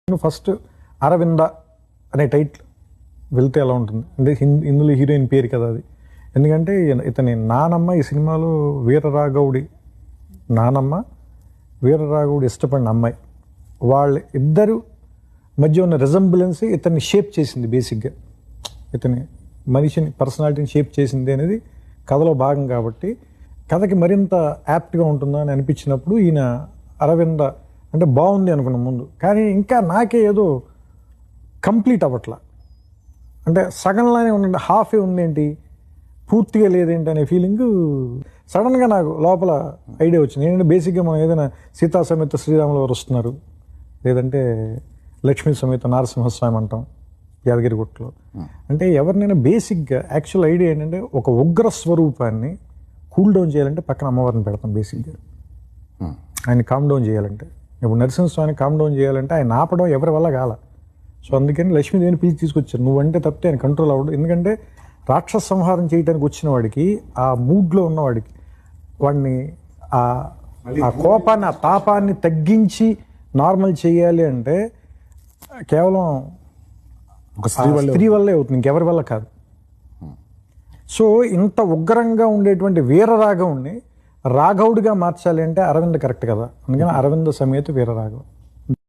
First Aravinda అనే title వెళ్తే ఎలా ఉంటుంది అంటే ఇందులో హీరోయిన్ పేరు కదా అది. ఎందుకంటే ఇతని నానమ్మ ఈ సినిమాలో వీరరాఘవుడి నానమ్మ, వీరరాఘవుడి ఇష్టపడిన అమ్మాయి, వాళ్ళ ఇద్దరు మధ్య ఉన్న రిజంబులెన్స్ ఇతన్ని షేప్ చేసింది. బేసిక్గా ఇతని మనిషిని పర్సనాలిటీని షేప్ చేసింది అనేది కథలో భాగం కాబట్టి కథకి మరింత యాప్ట్గా ఉంటుందా అని అనిపించినప్పుడు ఈయన అరవింద అంటే బాగుంది అనుకున్నాం ముందు. కానీ ఇంకా నాకే ఏదో కంప్లీట్ అవ్వట్లా, అంటే సగంలానే ఉండండి, హాఫే ఉందేంటి, పూర్తిగా లేదేంటి అనే ఫీలింగ్ సడన్గా నాకు లోపల ఐడియా వచ్చింది. ఏంటంటే బేసిక్గా మనం ఏదైనా సీతా సమేత శ్రీరాములు వారు వస్తున్నారు, లేదంటే లక్ష్మీ సమేత నరసింహస్వామి అంటాం యాదగిరిగుట్టలో. అంటే ఎవరినైనా బేసిక్గా యాక్చువల్ ఐడియా ఏంటంటే ఒక ఉగ్ర స్వరూపాన్ని కూల్ డౌన్ చేయాలంటే పక్కన అమ్మవారిని పెడతాం. బేసిక్గా ఆయన కామ్ డౌన్ చేయాలంటే, ఇప్పుడు నరసింహస్వామిని కామ్ డౌన్ చేయాలంటే ఆయన ఆపడం ఎవరి వల్ల కాల. సో అందుకని లక్ష్మీదేవిని పిలిచి తీసుకొచ్చారు. నువ్వంటే తప్పితే ఆయన కంట్రోల్ అవ్వడు. ఎందుకంటే రాక్షస సంహారం చేయడానికి వచ్చిన వాడికి, ఆ మూడ్లో ఉన్నవాడికి, వాడిని ఆ కోపాన్ని, ఆ తాపాన్ని తగ్గించి నార్మల్ చేయాలి అంటే కేవలం ఒక స్త్రీ వల్లే అవుతుంది, ఇంకెవరి వల్ల కాదు. సో ఇంత ఉగ్రంగా ఉండేటువంటి వీరరాఘవుడిని రాఘవుడిగా మార్చాలి అంటే అరవింద కరెక్ట్ కదా. అందుకని అరవింద సమేత వీరరాఘవ.